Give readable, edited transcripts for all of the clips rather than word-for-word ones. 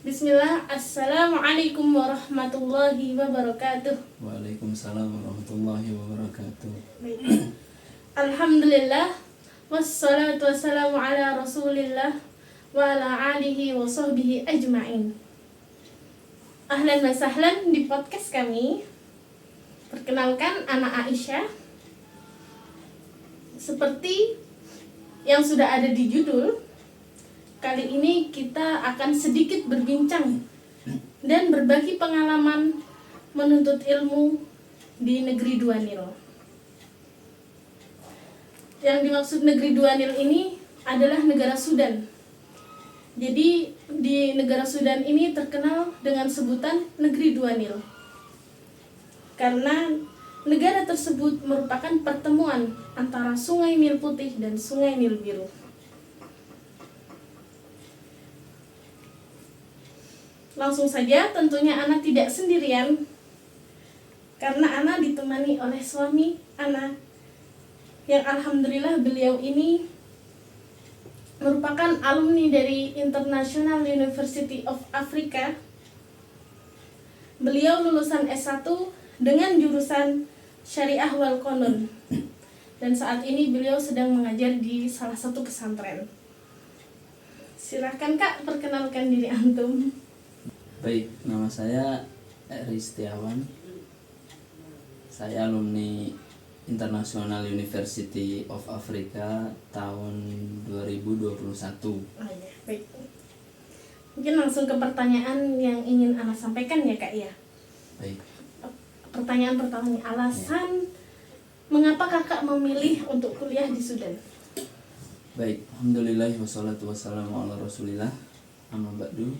Bismillah, Assalamualaikum warahmatullahi wabarakatuh. Waalaikumsalam warahmatullahi wabarakatuh. Alhamdulillah, wassalatu wassalamu ala rasulillah wa ala alihi wa sahbihi ajma'in. Ahlan wa sahlan di podcast kami. Perkenalkan, anak Aisyah. Seperti yang sudah ada di judul, kali ini kita akan sedikit berbincang dan berbagi pengalaman menuntut ilmu di negeri Dua Nil. Yang dimaksud negeri Dua Nil ini adalah negara Sudan. Jadi di negara Sudan ini terkenal dengan sebutan negeri Dua Nil, karena negara tersebut merupakan pertemuan antara Sungai Nil Putih dan Sungai Nil Biru. Langsung saja, tentunya Ana tidak sendirian, karena Ana ditemani oleh suami Ana, yang alhamdulillah beliau ini merupakan alumni dari International University of Africa. Beliau lulusan S1 dengan jurusan Syariah wal Qanun, dan saat ini beliau sedang mengajar di salah satu pesantren. Silahkan Kak, perkenalkan diri antum. Baik, nama saya Eri Setiawan. Saya alumni International University of Africa tahun 2021. Oh ya, baik. Mungkin langsung ke pertanyaan yang ingin Ana sampaikan ya Kak ya. Baik. Pertanyaan pertama nih, alasan mengapa Kakak memilih untuk kuliah di Sudan? Baik, alhamdulillah wassalatu wassalamu ala rasulillah. Amma ba'du.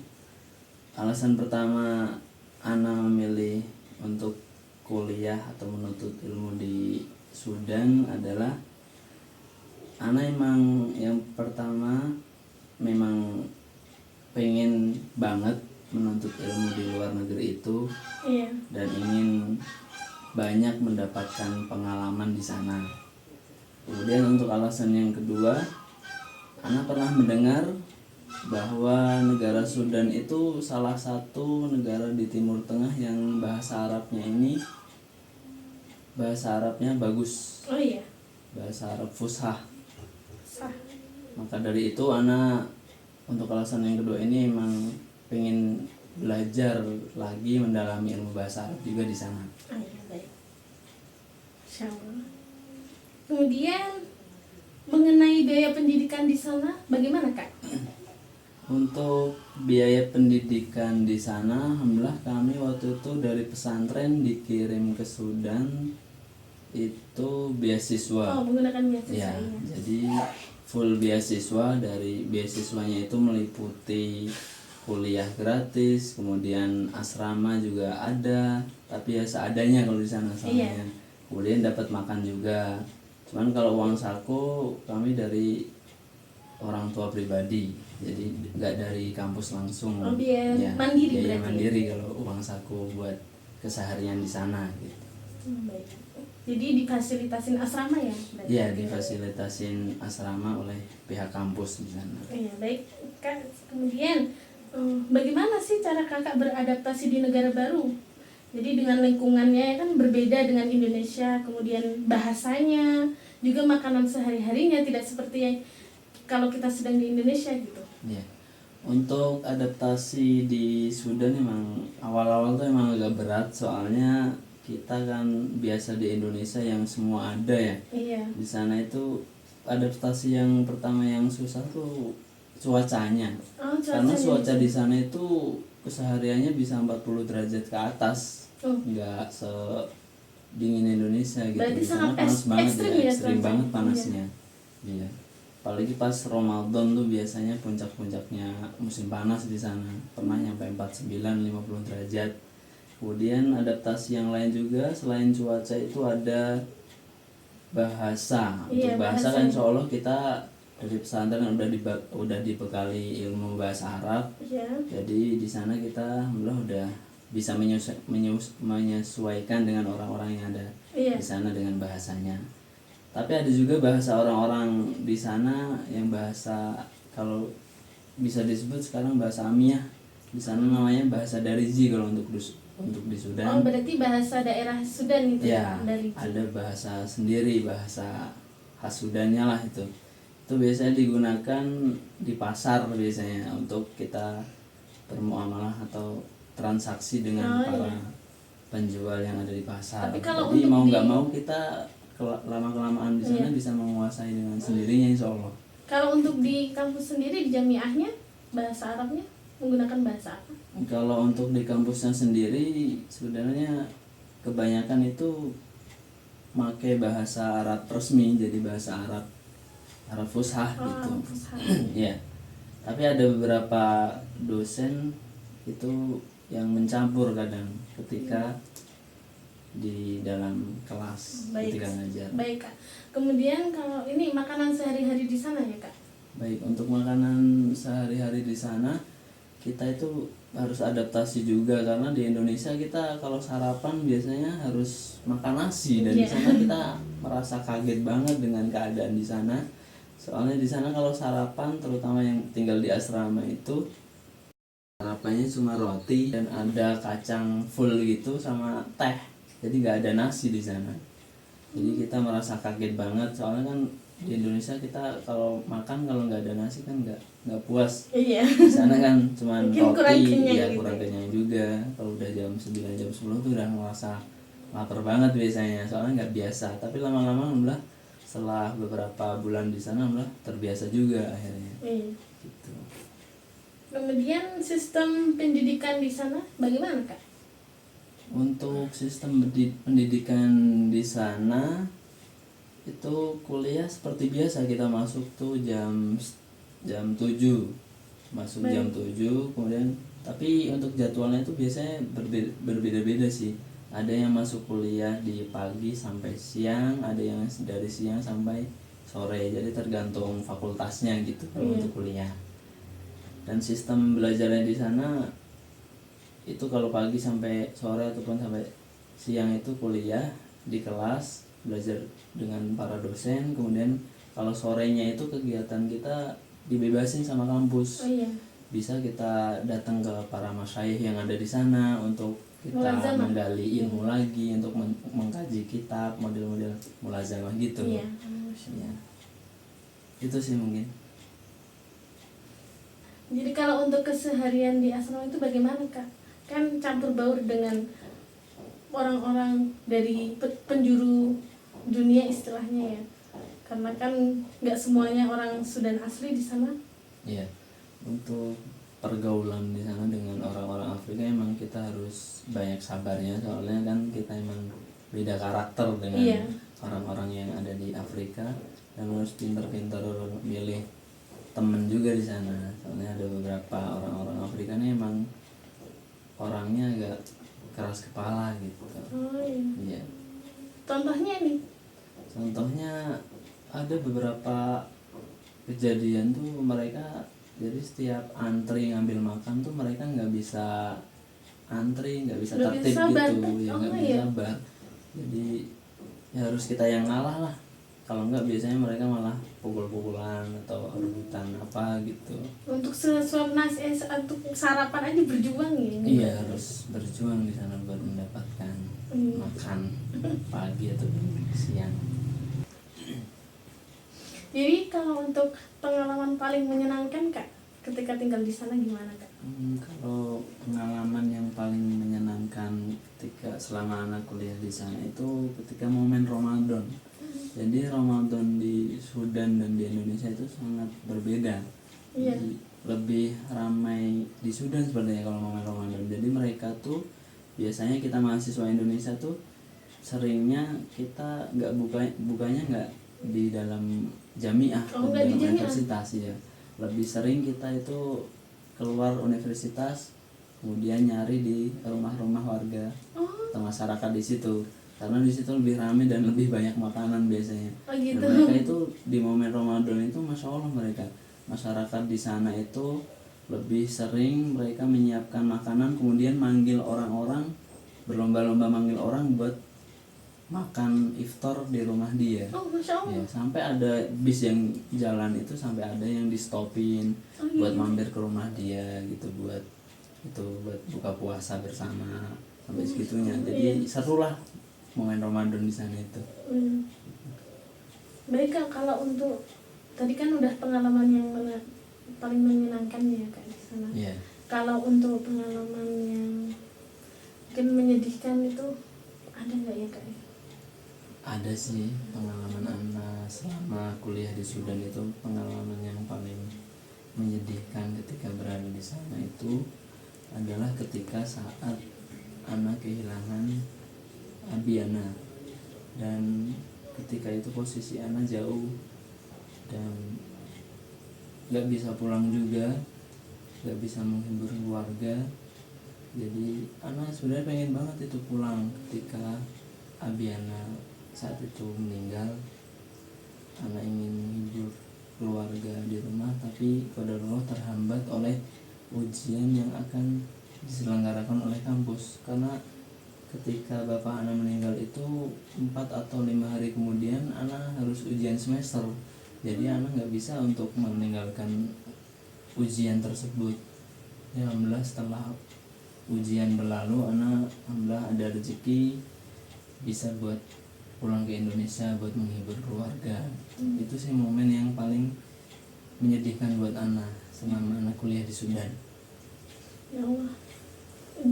Alasan pertama Ana memilih untuk kuliah atau menuntut ilmu di Sudan adalah Ana emang yang pertama memang pengen banget menuntut ilmu di luar negeri itu. Iya. Dan ingin banyak mendapatkan pengalaman di sana. Kemudian untuk alasan yang kedua, Ana pernah mendengar bahwa negara Sudan itu salah satu negara di Timur Tengah yang bahasa Arabnya bagus. Oh iya. Bahasa Arab Fushah. Sah. Maka dari itu Ana untuk alasan yang kedua ini emang pengen belajar lagi mendalami ilmu bahasa Arab juga di sana. Oh iya, baik. Insyaallah. Kemudian mengenai biaya pendidikan di sana bagaimana Kak? Untuk biaya pendidikan di sana, alhamdulillah kami waktu itu dari pesantren dikirim ke Sudan itu beasiswa. Oh, menggunakan beasiswa. Ya, Iya. jadi full beasiswa. Dari beasiswanya itu meliputi kuliah gratis, kemudian asrama juga ada, tapi ya seadanya kalau di sana soalnya. Iya. Kemudian dapat makan juga. Cuman kalau uang saku kami dari orang tua pribadi, jadi nggak dari kampus langsung. Oh, biaya mandiri biaya berarti. mandiri kalau uang saku buat keseharian di sana gitu. Baik. Jadi difasilitasin asrama ya? Berarti? Ya, difasilitasin asrama oleh pihak kampus di sana. Iya, baik Kak. Kemudian bagaimana sih cara Kakak beradaptasi di negara baru? Jadi dengan lingkungannya kan berbeda dengan Indonesia, kemudian bahasanya, juga makanan sehari-harinya tidak seperti yang kalau kita sedang di Indonesia gitu. Ya. Untuk adaptasi di Sudan emang awal-awal tuh emang agak berat, soalnya kita kan biasa di Indonesia yang semua ada ya. Iya. Di sana itu adaptasi yang pertama yang susah tuh cuacanya. Oh, Karena cuacanya. cuaca di sana itu kesehariannya bisa 40 derajat ke atas. Oh. Nggak dingin Indonesia gitu. Berarti Di sana sangat panas banget ekstrim ya, ya ekstrim cuacanya. banget panasnya. Iya. Apalagi pas Ramadan tuh biasanya puncak-puncaknya musim panas di sana. Pernah nyampe 49-50 derajat. Kemudian adaptasi yang lain juga selain cuaca itu ada bahasa. Iya, Untuk bahasa bahasa. kan insya Allah kita dari pesantren udah dibekali ilmu bahasa Arab. Iya. Jadi di sana kita alhamdulillah udah bisa menyesuaikan dengan orang-orang yang ada Iya. di sana dengan bahasanya. Tapi ada juga bahasa orang-orang di sana yang bahasa kalau bisa disebut sekarang bahasa Amiyah, Di sana namanya bahasa Dariji kalau untuk di Sudan. Oh, berarti bahasa daerah Sudan itu Ya, dari ada bahasa sendiri, bahasa khas Sudannya lah itu. Itu biasanya digunakan di pasar biasanya untuk kita bermuamalah atau transaksi dengan Oh, para iya. penjual yang ada di pasar. Tapi kalau Jadi untuk mau nggak di- mau kita lama-kelamaan di sana Iya. bisa menguasai dengan sendirinya insya Allah. Kalau untuk di kampus sendiri di jamiahnya bahasa Arabnya menggunakan bahasa apa? Kalau untuk di kampusnya sendiri sebenarnya kebanyakan itu pakai bahasa Arab resmi, jadi bahasa Arab Fushah gitu. Oh, Fushah. Ya. Tapi ada beberapa dosen itu yang mencampur kadang ketika di dalam kelas Baik. ketika ngajar. Baik, Kak. Kemudian kalau ini makanan sehari-hari di sana ya, Kak? Baik, untuk makanan sehari-hari di sana kita itu harus adaptasi juga karena di Indonesia kita kalau sarapan biasanya harus makan nasi dan di Iya. sana kita merasa kaget banget dengan keadaan di sana. Soalnya di sana kalau sarapan terutama yang tinggal di asrama itu sarapannya cuma roti dan ada kacang full gitu sama teh. Jadi nggak ada nasi di sana. Jadi kita merasa kaget banget soalnya kan di Indonesia kita kalau makan kalau nggak ada nasi kan nggak puas. Iya. Di sana kan cuma Mungkin kurang roti, kenyang ya gitu. kurang kenyang juga. Kalau udah jam 9 jam 10 tuh udah ngerasa lapar banget biasanya soalnya nggak biasa. Tapi lama-lama alhamdulillah setelah beberapa bulan di sana alhamdulillah terbiasa juga akhirnya. Iya. Gitu. Kemudian sistem pendidikan di sana bagaimana, Kak? Untuk sistem pendidikan di sana itu kuliah seperti biasa kita masuk tuh jam 7 masuk Baik. jam 7 kemudian tapi untuk jadwalnya itu biasanya berbeda-beda sih. Ada yang masuk kuliah di pagi sampai siang, ada yang dari siang sampai sore. Jadi tergantung fakultasnya gitu kalau Iya. untuk kuliah. Dan sistem belajarnya di sana itu kalau pagi sampai sore ataupun sampai siang itu kuliah di kelas belajar dengan para dosen, kemudian kalau sorenya itu kegiatan kita dibebasin sama kampus. Oh iya. Bisa kita datang ke para masyayikh yang ada di sana untuk kita Mulazamah. menggali ilmu lagi, untuk mengkaji kitab, model-model mulazamah gitu. Iya. Ya. Itu sih mungkin. Jadi kalau untuk keseharian di asrama itu bagaimana, Kak? Kan campur baur dengan orang-orang dari penjuru dunia istilahnya ya. Karena kan nggak semuanya orang Sudan asli di sana. Iya. Untuk pergaulan di sana dengan orang-orang Afrika emang kita harus banyak sabarnya soalnya kan kita emang beda karakter dengan Iya. orang-orang yang ada di Afrika dan harus pinter-pinter milih temen juga di sana. Soalnya ada beberapa orang-orang Afrika nih emang orangnya agak keras kepala gitu. Oh iya. Iya. Contohnya nih. Contohnya ada beberapa kejadian tuh mereka jadi setiap antri ngambil makan tuh mereka nggak bisa antri, nggak bisa Nggak tertib bisa sabar, gitu, kan? ya Oh, nggak bisa iya. sabar. Jadi ya harus kita yang ngalah lah. Kalau nggak biasanya mereka malah pukul-pukulan atau rebutan apa gitu. Untuk sesuap nasi untuk sarapan aja berjuang ya. Iya harus berjuang di sana buat mendapatkan makan pagi atau siang. Jadi kalau untuk pengalaman paling menyenangkan, Kak, ketika tinggal di sana gimana, Kak? Kalau pengalaman yang paling menyenangkan ketika selama anak kuliah di sana itu ketika momen Ramadan. Jadi Ramadan di Sudan dan di Indonesia itu sangat berbeda. Iya. Jadi lebih ramai di Sudan sebenarnya kalau momen Ramadan. Jadi mereka tuh biasanya kita mahasiswa Indonesia tuh seringnya kita bukanya nggak di dalam jamiah, Oh, di nggak di dalam jamiah. universitas ya. Lebih sering kita itu keluar universitas kemudian nyari di rumah-rumah warga Oh, atau masyarakat di situ karena di situ lebih ramai dan lebih banyak makanan biasanya. oh gitu. Dan mereka itu di momen Ramadan itu masya Allah mereka masyarakat di sana itu lebih sering mereka menyiapkan makanan kemudian manggil orang-orang berlomba-lomba manggil orang buat makan iftar di rumah dia. Oh, Masya Allah. Ya, sampai ada bis yang jalan itu sampai ada yang di stopin Oh, buat iya. mampir ke rumah dia gitu buat itu buat buka puasa bersama sampai segitunya. Jadi seru lah momen Ramadan di sana itu. Baik Kak, kalau untuk tadi kan udah pengalaman yang paling menyenangkan ya Kak di sana. Iya. Kalau untuk pengalaman yang mungkin menyedihkan itu ada nggak ya Kak? Ada sih pengalaman Ana selama kuliah di Sudan itu, pengalaman yang paling menyedihkan ketika berada di sana itu adalah ketika saat Ana kehilangan Abiana, dan ketika itu posisi Ana jauh dan nggak bisa pulang juga, nggak bisa menghibur keluarga. Jadi Ana sebenarnya pengen banget itu pulang ketika Abiana saat itu meninggal. Ana ingin menghibur keluarga di rumah, tapi qadarullah terhambat oleh ujian yang akan diselenggarakan oleh kampus. Karena ketika bapak Ana meninggal itu 4 atau 5 hari kemudian Ana harus ujian semester. Jadi Ana nggak bisa untuk meninggalkan ujian tersebut. Ya alhamdulillah setelah ujian berlalu, Ana alhamdulillah ada rezeki bisa buat pulang ke Indonesia buat menghibur keluarga. Itu sih momen yang paling menyedihkan buat Ana selama Ana kuliah di Sudan. Ya Allah,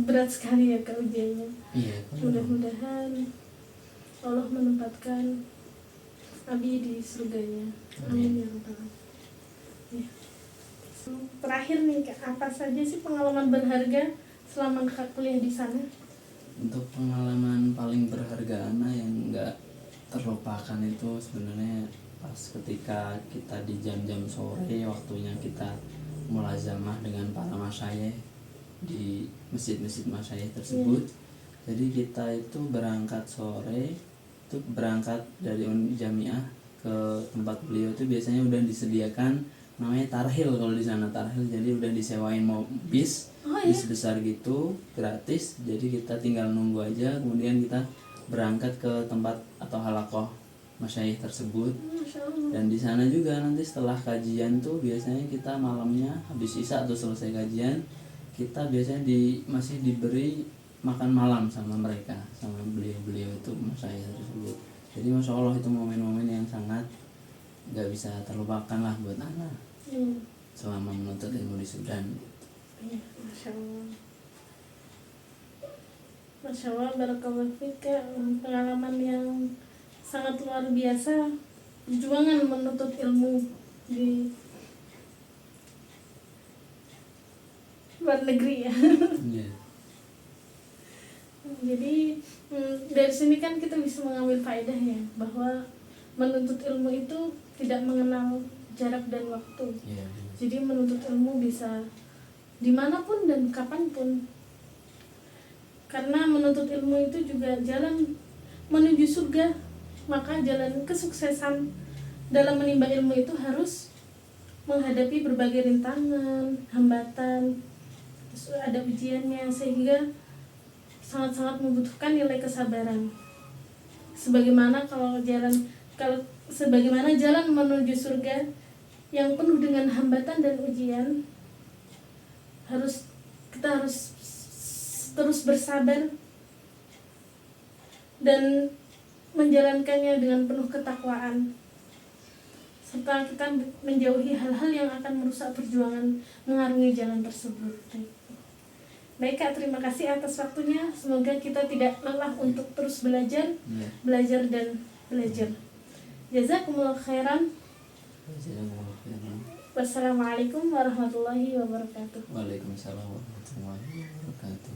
berat sekali ya Kak ujiannya. Iya. Mudah-mudahan Allah menempatkan Abi di surganya. Amin ya Rabbal Alamin. Ya. Terakhir nih Kak, apa saja sih pengalaman berharga selama Kak kuliah di sana? Untuk pengalaman paling berharga Ana yang nggak terlupakan itu sebenarnya pas ketika kita di jam-jam sore, waktunya kita mulazamah dengan para masyayikh di masjid-masjid masyayikh tersebut. Jadi kita itu berangkat sore, itu berangkat dari Jamiah ke tempat beliau itu biasanya udah disediakan namanya tarhil kalau di sana, tarhil. Jadi udah disewain mau bis bis besar gitu gratis, jadi kita tinggal nunggu aja, kemudian kita berangkat ke tempat atau halakoh masyayikh tersebut. Dan di sana juga nanti setelah kajian tuh biasanya kita malamnya habis isya atau selesai kajian, kita biasanya masih diberi makan malam sama mereka, sama beliau-beliau itu masyayikh tersebut. Jadi masya Allah itu momen-momen yang sangat gak bisa terlupakan lah buat Ana selama menuntut ilmu di Sudan. Iya, Masya Allah. Masya Allah, barakallahu fika. Pengalaman yang sangat luar biasa, perjuangan menuntut ilmu di luar negeri ya. Iya. Jadi dari sini kan kita bisa mengambil faedah ya, bahwa menuntut ilmu itu tidak mengenal jarak dan waktu. Iya. Jadi menuntut ilmu bisa dimanapun dan kapanpun, karena menuntut ilmu itu juga jalan menuju surga. Maka jalan kesuksesan dalam menimba ilmu itu harus menghadapi berbagai rintangan, hambatan, terus ada ujiannya, sehingga sangat-sangat membutuhkan nilai kesabaran. Sebagaimana jalan menuju surga yang penuh dengan hambatan dan ujian, kita harus terus bersabar dan menjalankannya dengan penuh ketakwaan, serta kita menjauhi hal-hal yang akan merusak perjuangan mengarungi jalan tersebut. Baik Kak, terima kasih atas waktunya. Semoga kita tidak lelah untuk terus belajar dan belajar. Jazakumullah khairan. Wassalamualaikum warahmatullahi wabarakatuh. Waalaikumsalam warahmatullahi wabarakatuh.